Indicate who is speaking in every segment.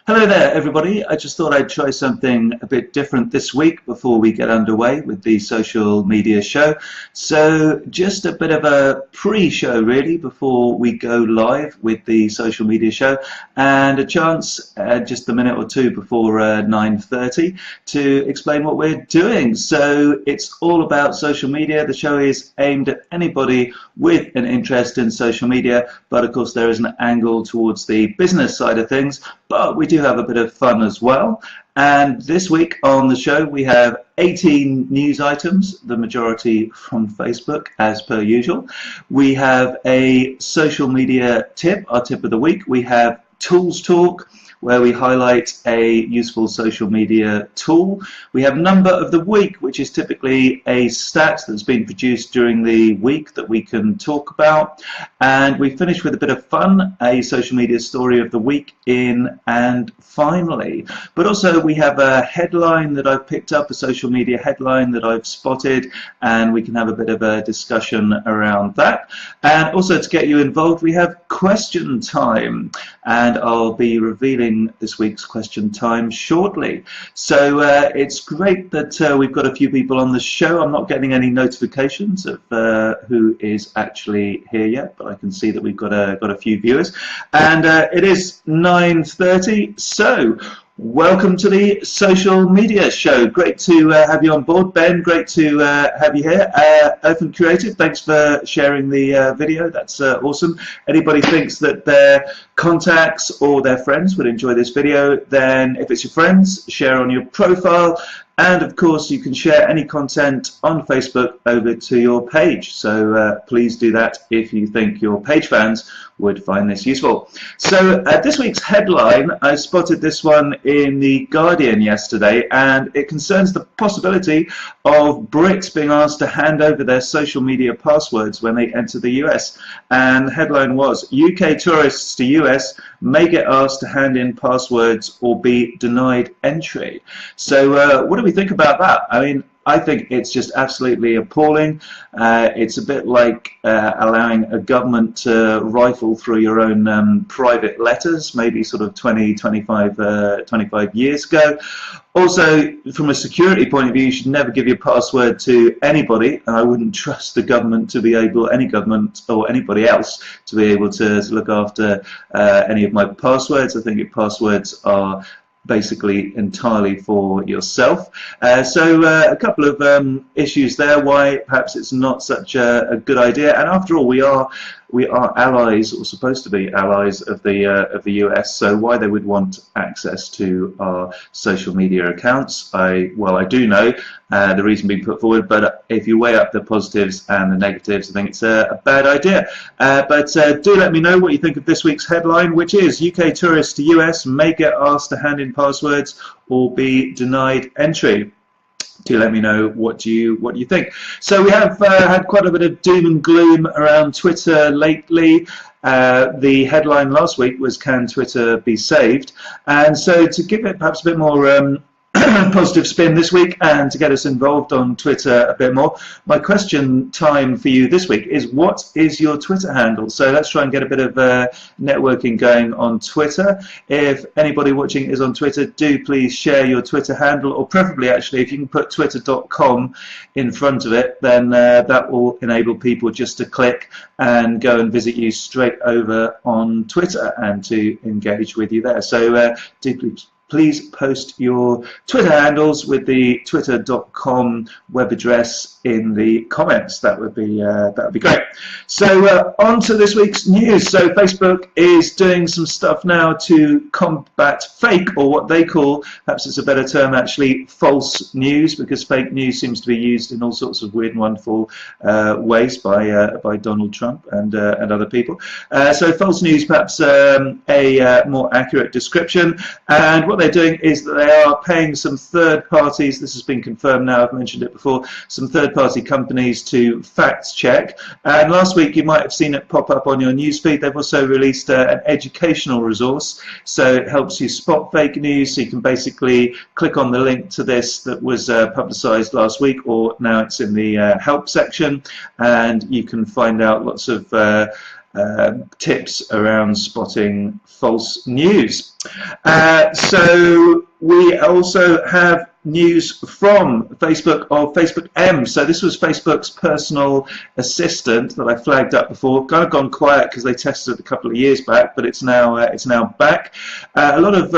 Speaker 1: Hello there, everybody. I just thought I'd try something a bit different this week before we get underway with the social media show. So just a bit of a pre-show, really, before we go live with the social media show, and a chance just a minute or two before 9:30 to explain what we're doing. So it's all about social media. The show is aimed at anybody with an interest in social media, but of course there is an angle towards the business side of things, but we do have a bit of fun as well. And this week on the show we have 18 news items, the majority from Facebook as per usual. We have a social media tip, our tip of the week. We have Tools Talk, where we highlight a useful social media tool. We have Number of the Week, which is typically a stat that's been produced during the week that we can talk about. And we finish with a bit of fun, a social media story of the week in and finally. But also we have a headline that I've picked up, a social media headline that I've spotted, and we can have a bit of a discussion around that. And also to get you involved, we have question time, and I'll be revealing this week's question time shortly. So it's great that we've got a few people on the show. I'm not getting any notifications of who is actually here yet, but I can see that we've got a few viewers, and it is 9:30. So welcome to the social media show. Great to have you on board, Ben. Great to have you here. Elephant Creative, thanks for sharing the video. That's awesome. Anybody thinks that their contacts or their friends would enjoy this video, then if it's your friends, share on your profile. And of course, you can share any content on Facebook over to your page. So please do that if you think your page fans would find this useful. So this week's headline, I spotted this one in The Guardian yesterday, and it concerns the possibility of Brits being asked to hand over their social media passwords when they enter the US. And the headline was, UK tourists to US may get asked to hand in passwords or be denied entry. So what do we think about that? I mean, I think it's just absolutely appalling. It's a bit like allowing a government to rifle through your own private letters, maybe sort of 25 years ago. Also, from a security point of view, you should never give your password to anybody, and I wouldn't trust the government to be able, any government or anybody else, to be able to look after any of my passwords. I think your passwords are basically entirely for yourself. So a couple of issues there, why perhaps it's not such a good idea. And after all, we are allies, or supposed to be allies of the US, so why they would want access to our social media accounts, I do know the reason being put forward, but if you weigh up the positives and the negatives, I think it's a bad idea. But do let me know what you think of this week's headline, which is UK tourists to US may get asked to hand in passwords or be denied entry. Do let me know what you think. So we have had quite a bit of doom and gloom around Twitter lately. The headline last week was, can Twitter be saved? And so to give it perhaps a bit more positive spin this week, and to get us involved on Twitter a bit more, my question time for you this week is, what is your Twitter handle? So let's try and get a bit of networking going on Twitter. If anybody watching is on Twitter, do please share your Twitter handle, or preferably actually if you can put twitter.com in front of it, then that will enable people just to click and go and visit you straight over on Twitter and to engage with you there. So do please post your Twitter handles with the twitter.com web address in the comments. That would be great. So on to this week's news. So Facebook is doing some stuff now to combat fake, or what they call, perhaps it's a better term actually, false news, because fake news seems to be used in all sorts of weird and wonderful ways by Donald Trump and other people. So false news, perhaps a more accurate description. And what they're doing is that they are paying some third parties, this has been confirmed now, I've mentioned it before, some third party companies to fact check. And last week you might have seen it pop up on your newsfeed. They've also released an educational resource, so it helps you spot fake news. So you can basically click on the link to this that was publicized last week, or now it's in the help section, and you can find out lots of tips around spotting false news. So we also have news from Facebook of Facebook M. So this was Facebook's personal assistant that I flagged up before. Kind of gone quiet because they tested it a couple of years back, but it's now back. A lot of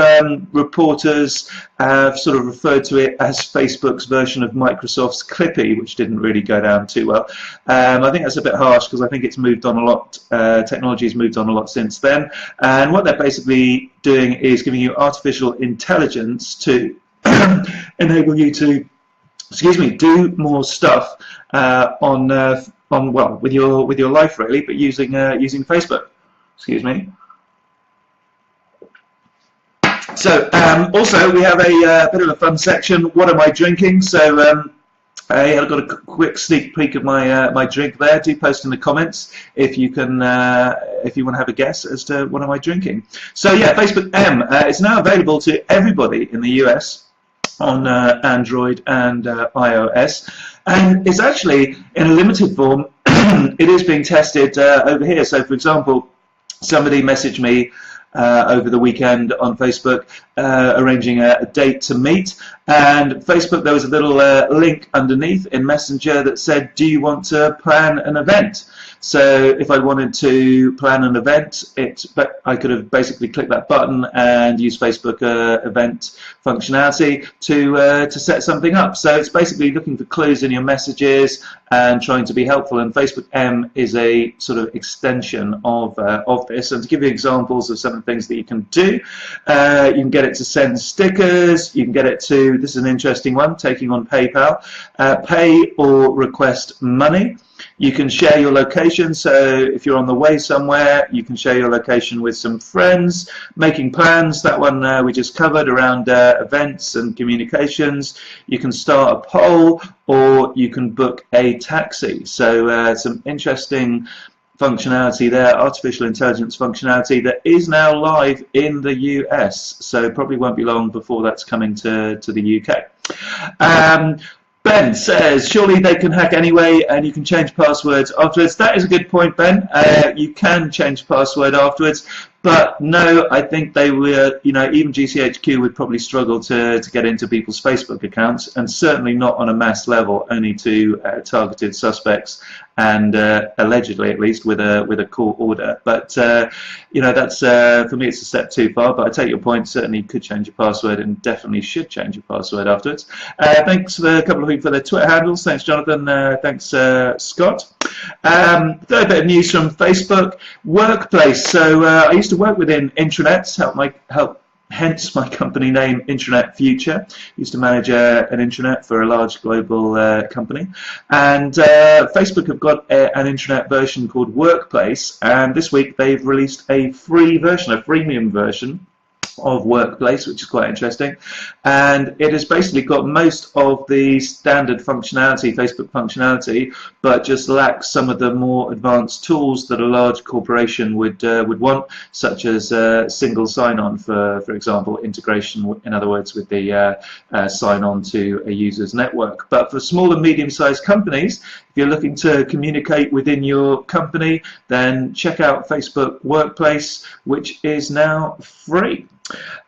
Speaker 1: reporters have sort of referred to it as Facebook's version of Microsoft's Clippy, which didn't really go down too well. I think that's a bit harsh because I think it's moved on a lot. Technology has moved on a lot since then. And what they're basically doing is giving you artificial intelligence to enable you to, do more stuff on with your life really, but using Facebook. So also we have a bit of a fun section. What am I drinking? So I've got a quick sneak peek of my drink there. Do post in the comments if you can, if you want to have a guess as to what am I drinking. So yeah, Facebook M is now available to everybody in the US on Android and iOS, and it's actually in a limited form. It is being tested over here. So for example, somebody messaged me over the weekend on Facebook arranging a date to meet, and Facebook, there was a little link underneath in Messenger that said, do you want to plan an event? So if I wanted to plan an event, I could have basically clicked that button and use Facebook event functionality to set something up. So it's basically looking for clues in your messages and trying to be helpful, and Facebook M is a sort of extension of this. And to give you examples of some of the things that you can do, you can get it to send stickers, you can get it to, this is an interesting one, taking on PayPal, pay or request money. You can share your location, so if you're on the way somewhere, you can share your location with some friends. Making plans, that one we just covered around events and communications. You can start a poll, or you can book a taxi. So some interesting functionality there, artificial intelligence functionality that is now live in the US. So probably won't be long before that's coming to the UK. Ben says, surely they can hack anyway and you can change passwords afterwards. That is a good point, Ben. You can change password afterwards, but no, I think they were, even GCHQ would probably struggle to get into people's Facebook accounts, and certainly not on a mass level, only to targeted suspects, and allegedly, at least, with a court order. But that's for me, it's a step too far. But I take your point. Certainly, you could change your password, and definitely should change your password afterwards. Thanks for a couple of people for their Twitter handles. Thanks, Jonathan. Thanks, Scott. Third bit of news from Facebook Workplace. So I used to work within intranets, hence my company name, Intranet Future. Used to manage an intranet for a large global company, and Facebook have got an intranet version called Workplace, and this week they've released a free version, a freemium version of Workplace, which is quite interesting, and it has basically got most of the standard functionality, Facebook functionality, but just lacks some of the more advanced tools that a large corporation would want, such as single sign-on, for example, integration, in other words, with the sign-on to a user's network. But for small and medium-sized companies, if you're looking to communicate within your company, then check out Facebook Workplace, which is now free.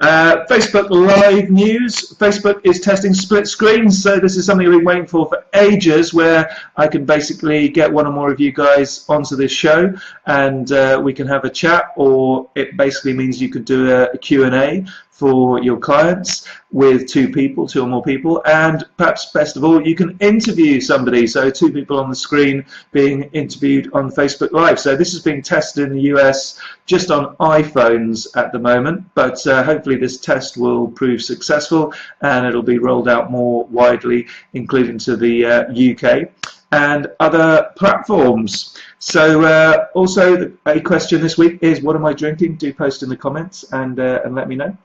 Speaker 1: Facebook Live News. Facebook is testing split screens, so this is something we've been waiting for ages, where I can basically get one or more of you guys onto this show and we can have a chat, or it basically means you could do a Q&A for your clients with two or more people, and perhaps best of all, you can interview somebody, so two people on the screen being interviewed on Facebook Live. So this is being tested in the US just on iPhones at the moment, but hopefully this test will prove successful and it'll be rolled out more widely, including to the UK and other platforms. So also a question this week is, what am I drinking? Do post in the comments and let me know.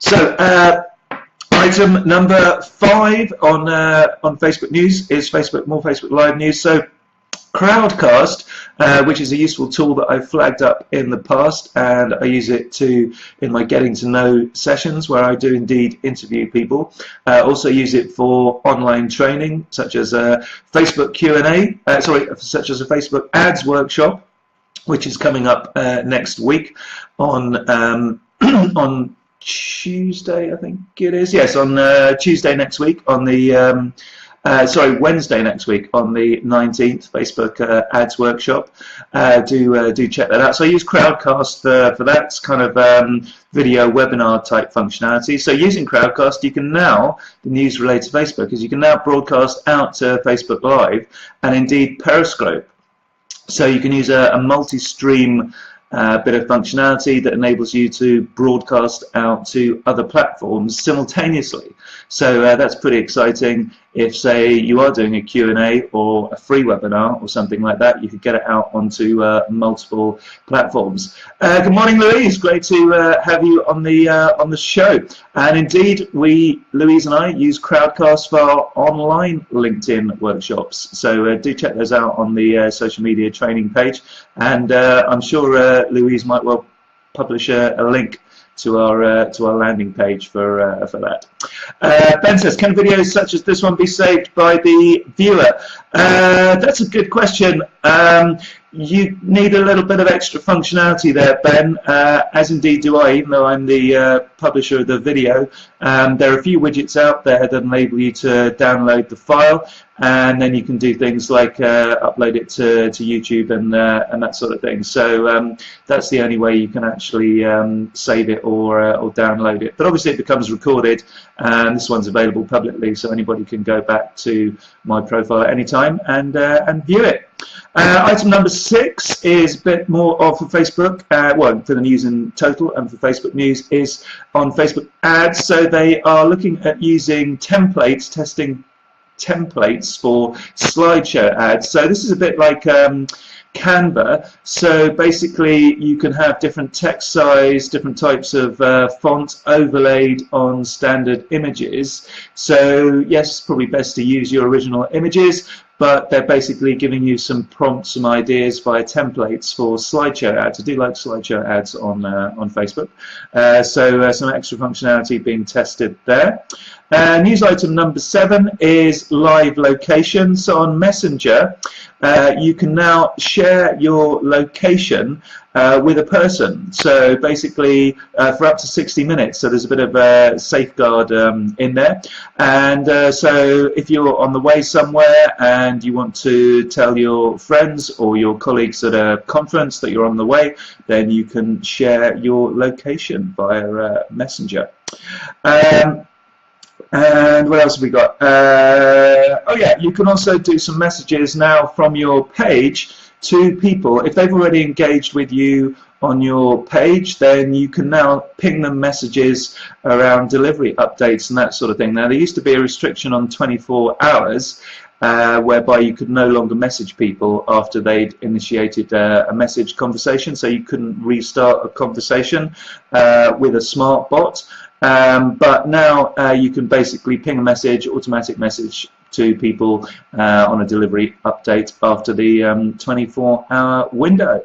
Speaker 1: So item number 5 on Facebook News is more Facebook Live News. So Crowdcast, which is a useful tool that I've flagged up in the past, and I use it in my getting to know sessions where I do indeed interview people. Also use it for online training, such as a Facebook Q&A, such as a Facebook ads workshop, which is coming up next week on on Tuesday, I think it is. Yes, on Tuesday next week on the Wednesday next week on the 19th, Facebook ads workshop. Do check that out. So I use Crowdcast for that. It's kind of video webinar type functionality. So using Crowdcast, you can now, the news related to Facebook, is you can now broadcast out to Facebook Live and indeed Periscope. So you can use a multi-stream bit of functionality that enables you to broadcast out to other platforms simultaneously. So that's pretty exciting. If, say, you are doing a Q&A or a free webinar or something like that, you could get it out onto multiple platforms. Good morning, Louise. Great to have you on the show. And indeed, Louise and I, use Crowdcast for our online LinkedIn workshops. So do check those out on the social media training page. And I'm sure Louise might well publish a link to our landing page for that. Ben says, can videos such as this one be saved by the viewer? That's a good question. You need a little bit of extra functionality there, Ben, as indeed do I, even though I'm the publisher of the video. There are a few widgets out there that enable you to download the file, and then you can do things like upload it to YouTube and that sort of thing. So that's the only way you can actually save it or download it. But obviously it becomes recorded, and this one's available publicly, so anybody can go back to my profile at any time and view it. Item number 6 is a bit more of for Facebook, well, for the news in total and for Facebook news, is on Facebook ads. So they are looking at using templates, testing templates for slideshow ads. So this is a bit like Canva. So basically you can have different text size, different types of font overlaid on standard images. So yes, it's probably best to use your original images, but they're basically giving you some prompts, some ideas via templates for slideshow ads. I do like slideshow ads on Facebook. So some extra functionality being tested there. News item number 7 is live location. So on Messenger, you can now share your location with a person. So basically for up to 60 minutes. So there's a bit of a safeguard in there. And so if you're on the way somewhere and you want to tell your friends or your colleagues at a conference that you're on the way, then you can share your location via Messenger. And what else have we got? Oh yeah, you can also do some messages now from your page to people. If they've already engaged with you on your page, then you can now ping them messages around delivery updates and that sort of thing. Now, there used to be a restriction on 24 hours whereby you could no longer message people after they'd initiated a message conversation, so you couldn't restart a conversation with a smart bot. But now you can basically ping a message, automatic message to people on a delivery update after the 24-hour window.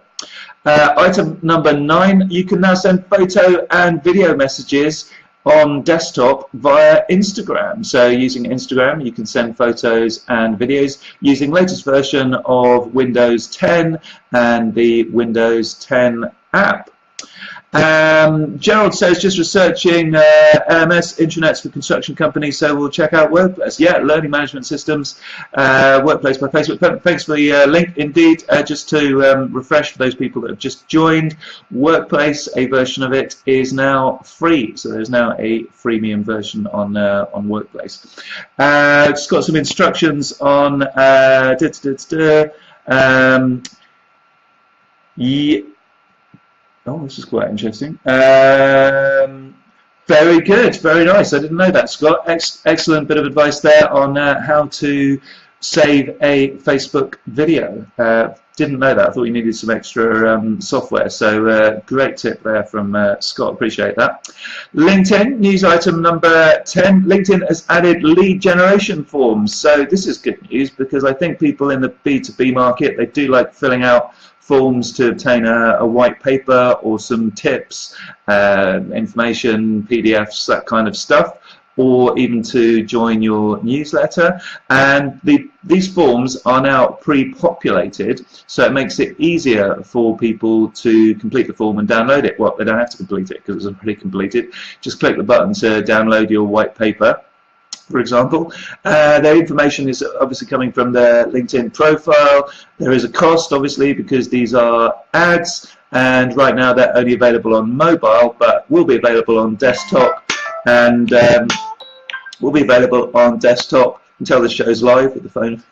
Speaker 1: Item number 9, you can now send photo and video messages on desktop via Instagram. So using Instagram, you can send photos and videos using latest version of Windows 10 and the Windows 10 app. Gerald says, just researching LMS intranets for construction companies, so we'll check out Workplace. Yeah, learning management systems, Workplace by Facebook. Thanks for the link. Indeed, just to refresh for those people that have just joined, Workplace, a version of it is now free. So there's now a freemium version on Workplace. Just got some instructions on Oh, this is quite interesting. Very good, very nice. I didn't know that, Scott. Excellent bit of advice there on how to save a Facebook video. Didn't know that. I thought you needed some extra software. So great tip there from Scott. Appreciate that. LinkedIn, news item number 10. LinkedIn has added lead generation forms. So this is good news because I think people in the B2B market, they do like filling out forms to obtain a white paper or some tips, information, PDFs, that kind of stuff, or even to join your newsletter. And these forms are now pre-populated, so it makes it easier for people to complete the form and download it. Well, they don't have to complete it because it's already completed. Just click the button to download your white paper, for example. Their information is obviously coming from their LinkedIn profile. There is a cost, obviously, because these are ads, and right now they're only available on mobile, but will be available on desktop, and will be available on desktop until the show's live with the phone.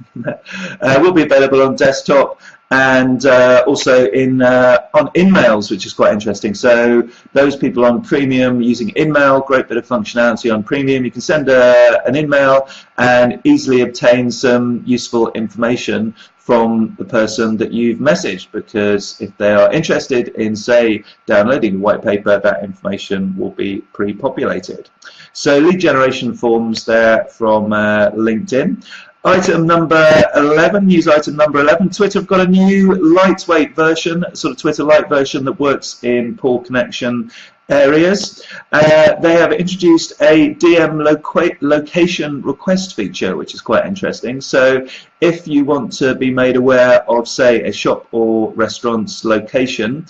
Speaker 1: Will be available on desktop and also on InMails, which is quite interesting. So those people on Premium using InMail, great bit of functionality on Premium. You can send an InMail and easily obtain some useful information from the person that you've messaged, because if they are interested in, say, downloading the white paper, that information will be pre-populated. So lead generation forms there from LinkedIn. Item number 11, news item number 11, Twitter have got a new lightweight version, sort of Twitter Lite version that works in poor connection areas. They have introduced a DM location request feature, which is quite interesting. So if you want to be made aware of, say, a shop or restaurant's location,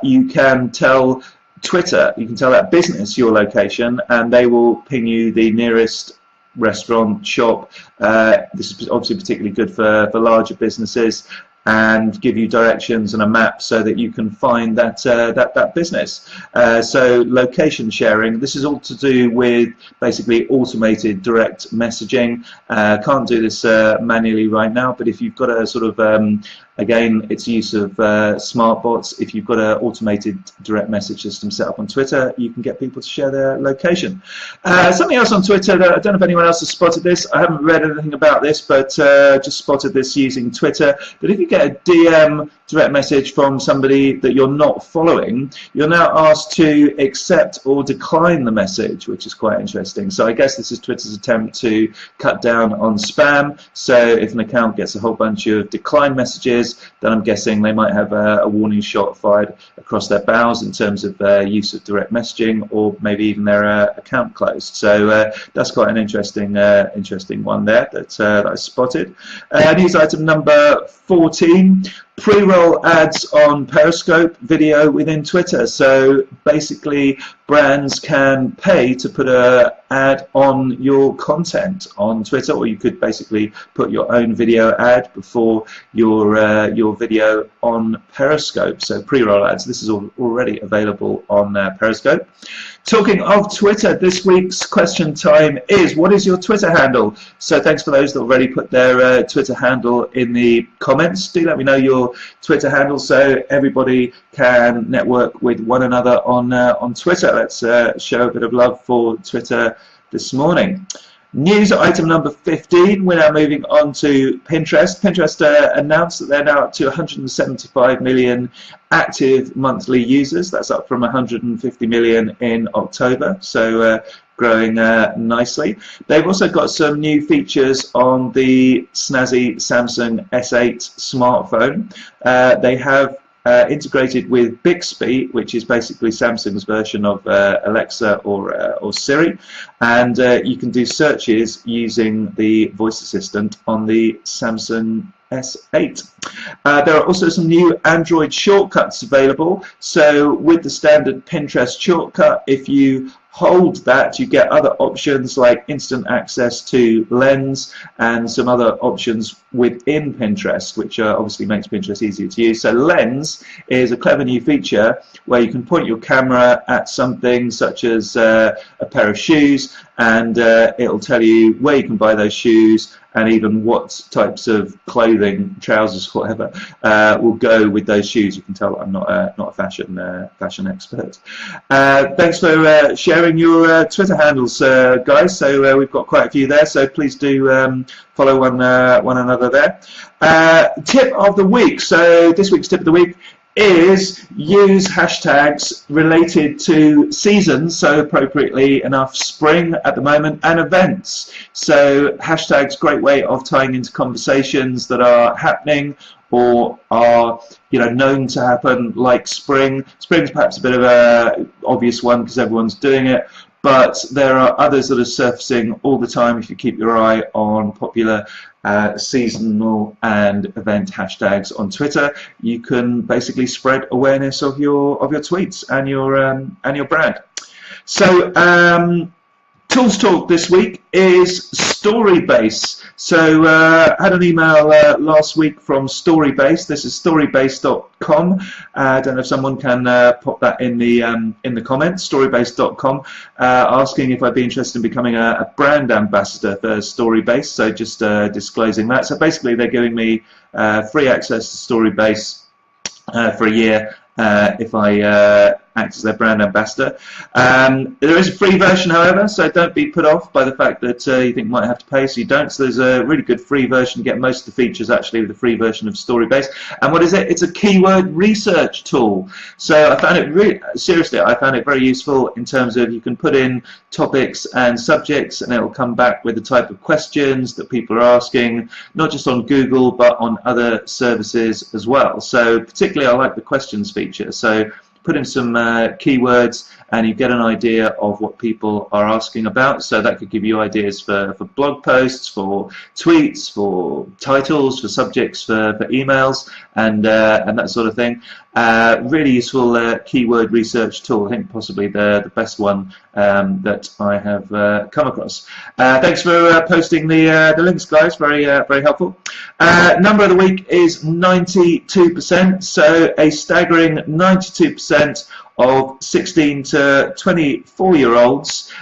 Speaker 1: you can tell Twitter, you can tell that business your location, and they will ping you the nearest restaurant, shop. This is obviously particularly good for larger businesses, and give you directions and a map so that you can find that business. So location sharing, this is all to do with basically automated direct messaging. Can't do this manually right now, but if you've got a sort of again, it's use of smart bots. If you've got an automated direct message system set up on Twitter, you can get people to share their location. Something else on Twitter, that I don't know if anyone else has spotted this. I haven't read anything about this, but just spotted this using Twitter, that if you get a DM direct message from somebody that you're not following, you're now asked to accept or decline the message, which is quite interesting. So I guess this is Twitter's attempt to cut down on spam. So if an account gets a whole bunch of decline messages, then I'm guessing they might have a warning shot fired across their bows in terms of use of direct messaging, or maybe even their account closed. So that's quite an interesting one there that I spotted. News item number 14. Pre-roll ads on Periscope video within Twitter. So basically brands can pay to put an ad on your content on Twitter, or you could basically put your own video ad before your video on Periscope. So pre-roll ads, this is already available on Periscope. Talking of Twitter, this week's question time is, what is your Twitter handle? So thanks for those that already put their Twitter handle in the comments. Do let me know your Twitter handle so everybody can network with one another on Twitter. Let's show a bit of love for Twitter this morning. News item number 15, we're now moving on to Pinterest. Pinterest announced that they're now up to 175 million active monthly users. That's up from 150 million in October, so growing nicely. They've also got some new features on the snazzy Samsung S8 smartphone. They have integrated with Bixby, which is basically Samsung's version of Alexa or Siri, and you can do searches using the voice assistant on the Samsung S8. There are also some new Android shortcuts available. So with the standard Pinterest shortcut, if you hold that, you get other options like instant access to Lens and some other options within Pinterest, which obviously makes Pinterest easier to use. So Lens is a clever new feature where you can point your camera at something such as a pair of shoes, and it'll tell you where you can buy those shoes and even what types of clothing, trousers, whatever, will go with those shoes. You can tell I'm not a fashion expert. Thanks for sharing sharing your Twitter handles, guys. So we've got quite a few there. So please do follow one another there. Tip of the week. So this week's tip of the week is use hashtags related to seasons, so appropriately enough spring at the moment, and events. So hashtags, great way of tying into conversations that are happening or are known to happen, like spring. Spring's perhaps a bit of a obvious one because everyone's doing it, but there are others that are surfacing all the time if you keep your eye on popular seasonal and event hashtags on Twitter. You can basically spread awareness of your tweets and your brand. So Tools Talk this week is Storybase. So I had an email last week from Storybase. This is storybase.com. I don't know if someone can pop that in the comments. Storybase.com, asking if I'd be interested in becoming a brand ambassador for Storybase. So just disclosing that. So basically, they're giving me free access to Storybase for a year if I act as their brand ambassador. There is a free version, however, so don't be put off by the fact that you think you might have to pay, so you don't. So there's a really good free version. You get most of the features actually with the free version of Storybase. And what is it? It's a keyword research tool. So I found it really, seriously, I found it very useful in terms of you can put in topics and subjects and it will come back with the type of questions that people are asking, not just on Google but on other services as well. So particularly I like the questions feature. So put in some keywords and you get an idea of what people are asking about. So that could give you ideas for blog posts, for tweets, for titles, for subjects, for emails, and that sort of thing. Really useful keyword research tool. I think possibly the best one that I have come across. Thanks for posting the links, guys. Very helpful. Number of the week is 92%. So a staggering 92% of 16 to 24-year-olds,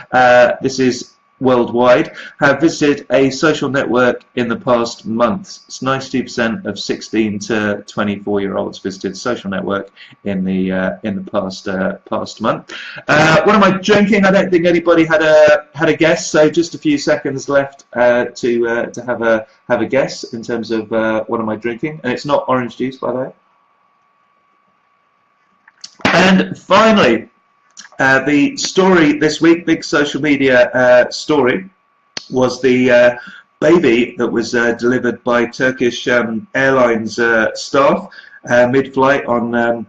Speaker 1: this is worldwide, have visited a social network in the past month. It's 92% of 16 to 24-year-olds visited social network in the past month. What am I drinking? I don't think anybody had a guess, so just a few seconds left to have a guess in terms of what am I drinking, and it's not orange juice, by the way. And finally, the story this week, big social media story, was the baby that was delivered by Turkish Airlines staff mid-flight on.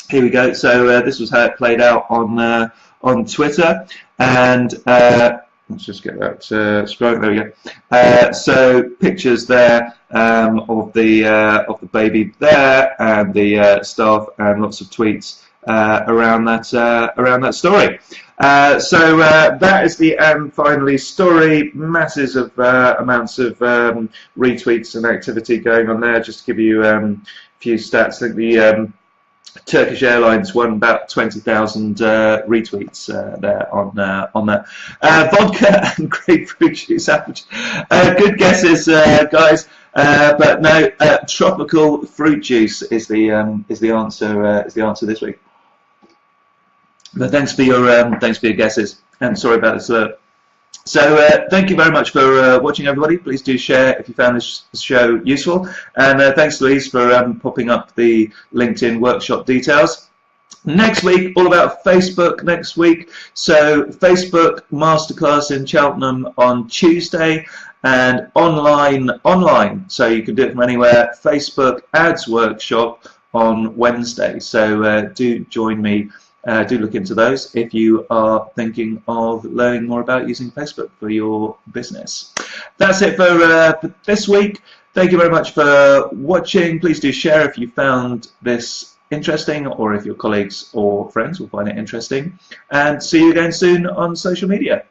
Speaker 1: Here we go. So this was how it played out on Twitter, and let's just get that scrolling. There we go. So pictures there of the baby there, and the staff, and lots of tweets around that story. So that is the finally story. Masses of amounts of retweets and activity going on there. Just to give you a few stats, I think the Turkish Airlines won about 20,000 retweets there on that. Vodka and grapefruit juice average. Good guesses, guys. But no, tropical fruit juice is the answer this week. But thanks for your guesses, and sorry about this slur. So thank you very much for watching, everybody. Please do share if you found this show useful, and thanks, Louise, for popping up the LinkedIn workshop details. Next week, all about Facebook next week. So Facebook Masterclass in Cheltenham on Tuesday, and online, so you can do it from anywhere. Facebook Ads Workshop on Wednesday. So do join me. Do look into those if you are thinking of learning more about using Facebook for your business. That's it for this week. Thank you very much for watching. Please do share if you found this interesting, or if your colleagues or friends will find it interesting. And see you again soon on social media.